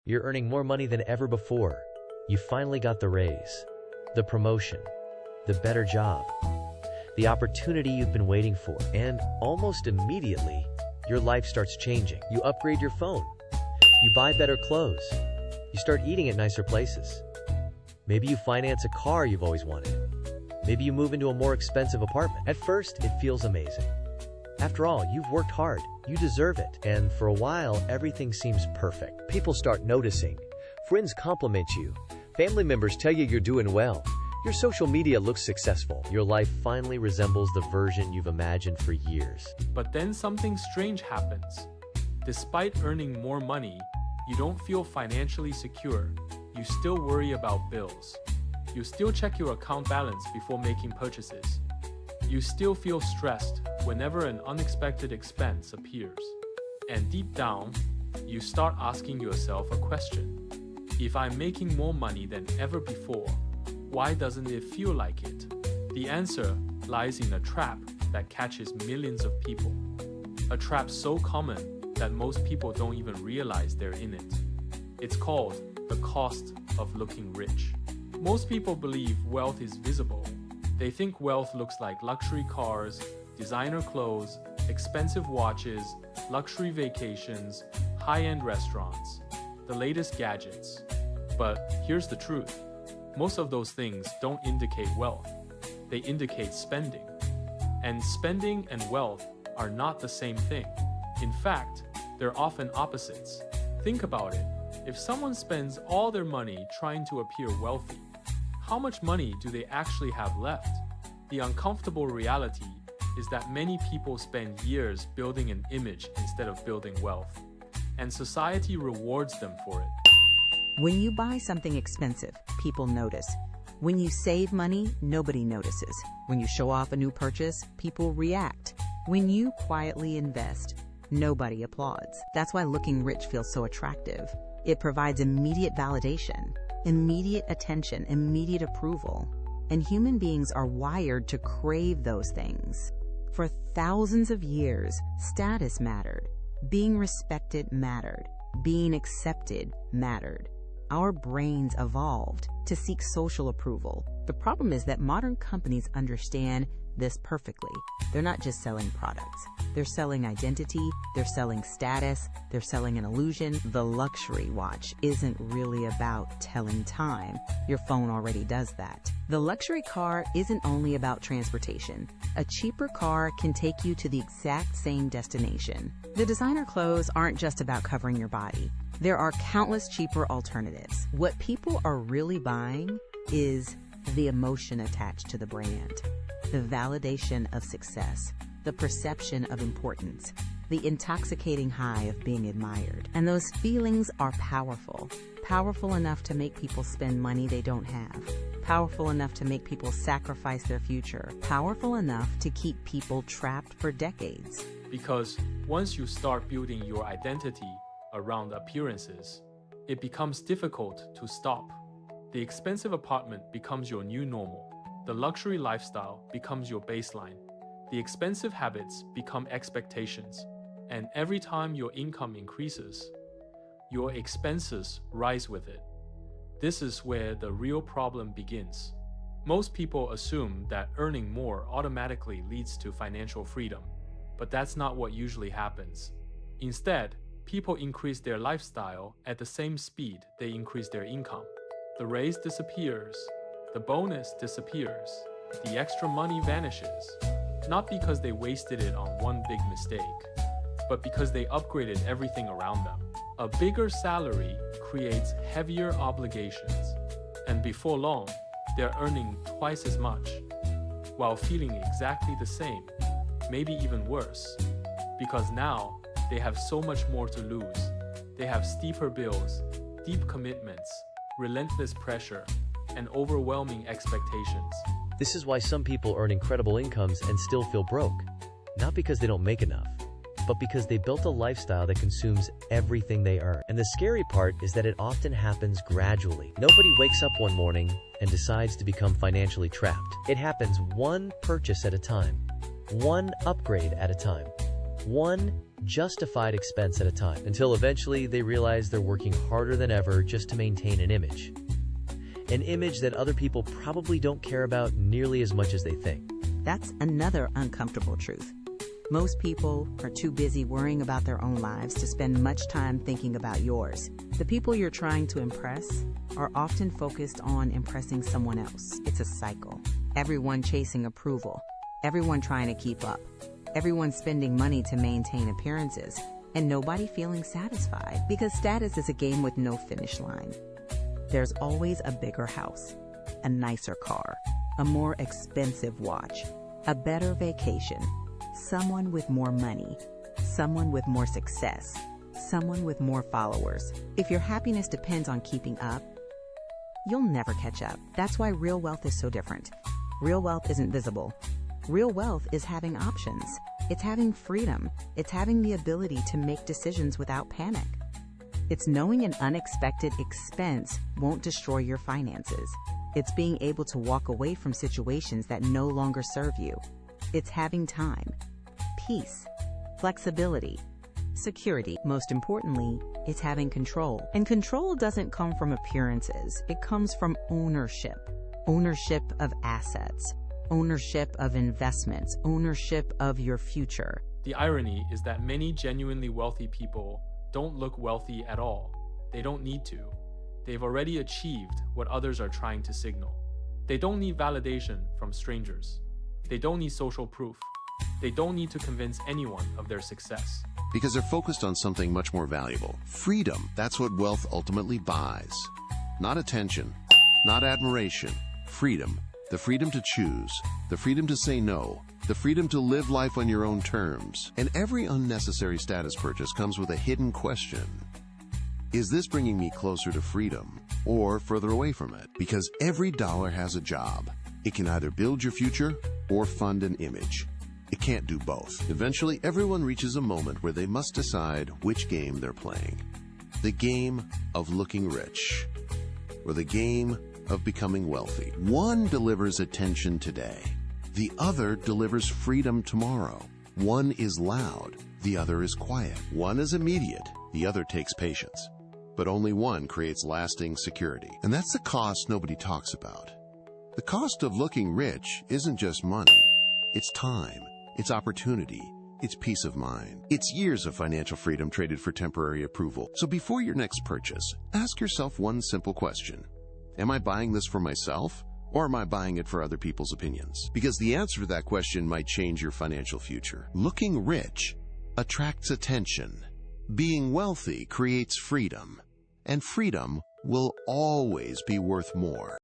You're earning more money than ever before. You finally got the raise, the promotion, the better job, the opportunity you've been waiting for, and almost immediately, your life starts changing. You upgrade your phone. You buy better clothes. You start eating at nicer places. Maybe you finance a car you've always wanted. Maybe you move into a more expensive apartment. At first, it feels amazing. After all, you've worked hard, you deserve it, and for a while, everything seems perfect. People start noticing. Friends compliment you. Family members tell you you're doing well. Your social media looks successful. Your life finally resembles the version you've imagined for years. But then something strange happens. Despite earning more money, you don't feel financially secure. You still worry about bills. You still check your account balance before making purchases. You still feel stressed whenever an unexpected expense appears. And deep down, you start asking yourself a question. If I'm making more money than ever before, why doesn't it feel like it? The answer lies in a trap that catches millions of people. A trap so common that most people don't even realize they're in it. It's called the cost of looking rich. Most people believe wealth is visible. They think wealth looks like luxury cars, designer clothes, expensive watches, luxury vacations, high-end restaurants, the latest gadgets. But here's the truth. Most of those things don't indicate wealth. They indicate spending. And spending and wealth are not the same thing. In fact, they're often opposites. Think about it. If someone spends all their money trying to appear wealthy, how much money do they actually have left? The uncomfortable reality is that many people spend years building an image instead of building wealth, and society rewards them for it. When you buy something expensive, people notice. When you save money, nobody notices. When you show off a new purchase, people react. When you quietly invest, nobody applauds. That's why looking rich feels so attractive. It provides immediate validation, immediate attention, immediate approval. And human beings are wired to crave those things. For thousands of years, status mattered. Being respected mattered. Being accepted mattered. Our brains evolved to seek social approval. The problem is that modern companies understand this perfectly. They're not just selling products. They're selling identity, they're selling status, they're selling an illusion. The luxury watch isn't really about telling time. Your phone already does that. The luxury car isn't only about transportation. A cheaper car can take you to the exact same destination. The designer clothes aren't just about covering your body. There are countless cheaper alternatives. What people are really buying is the emotion attached to the brand, the validation of success, the perception of importance, the intoxicating high of being admired. And those feelings are powerful. Powerful enough to make people spend money they don't have. Powerful enough to make people sacrifice their future. Powerful enough to keep people trapped for decades. Because once you start building your identity around appearances, it becomes difficult to stop. The expensive apartment becomes your new normal. The luxury lifestyle becomes your baseline. The expensive habits become expectations. And every time your income increases, your expenses rise with it. This is where the real problem begins. Most people assume that earning more automatically leads to financial freedom, but that's not what usually happens. Instead, people increase their lifestyle at the same speed they increase their income. The raise disappears, the bonus disappears, the extra money vanishes, not because they wasted it on one big mistake, but because they upgraded everything around them. A bigger salary creates heavier obligations, and before long, they're earning twice as much, while feeling exactly the same, maybe even worse, because now they have so much more to lose. They have steeper bills, deep commitments, relentless pressure, and overwhelming expectations. This is why some people earn incredible incomes and still feel broke. Not because they don't make enough, but because they built a lifestyle that consumes everything they earn. And the scary part is that it often happens gradually. Nobody wakes up one morning and decides to become financially trapped. It happens one purchase at a time, one upgrade at a time, one justified expense at a time, until eventually they realize they're working harder than ever just to maintain an image. An image that other people probably don't care about nearly as much as they think. That's another uncomfortable truth. Most people are too busy worrying about their own lives to spend much time thinking about yours. The people you're trying to impress are often focused on impressing someone else. It's a cycle. Everyone chasing approval. Everyone trying to keep up. Everyone spending money to maintain appearances. And nobody feeling satisfied, because status is a game with no finish line. There's always a bigger house, a nicer car, a more expensive watch, a better vacation, someone with more money, someone with more success, someone with more followers. If your happiness depends on keeping up, you'll never catch up. That's why real wealth is so different. Real wealth isn't visible. Real wealth is having options. It's having freedom. It's having the ability to make decisions without panic. It's knowing an unexpected expense won't destroy your finances. It's being able to walk away from situations that no longer serve you. It's having time, peace, flexibility, security. Most importantly, it's having control. And control doesn't come from appearances. It comes from ownership. Ownership of assets, ownership of investments, ownership of your future. The irony is that many genuinely wealthy people don't look wealthy at all. They don't need to. They've already achieved what others are trying to signal. They don't need validation from strangers. They don't need social proof. They don't need to convince anyone of their success. Because they're focused on something much more valuable. Freedom. That's what wealth ultimately buys. Not attention, not admiration. Freedom. The freedom to choose, the freedom to say no, the freedom to live life on your own terms. And every unnecessary status purchase comes with a hidden question. Is this bringing me closer to freedom or further away from it? Because every dollar has a job. It can either build your future or fund an image. It can't do both. Eventually, everyone reaches a moment where they must decide which game they're playing. The game of looking rich, or the game of becoming wealthy. One delivers attention today. The other delivers freedom tomorrow. One is loud. The other is quiet. One is immediate. The other takes patience. But only one creates lasting security. And that's the cost nobody talks about. The cost of looking rich isn't just money. It's time. It's opportunity. It's peace of mind. It's years of financial freedom traded for temporary approval. So before your next purchase, ask yourself one simple question. Am I buying this for myself, or am I buying it for other people's opinions? Because the answer to that question might change your financial future. Looking rich attracts attention. Being wealthy creates freedom. And freedom will always be worth more.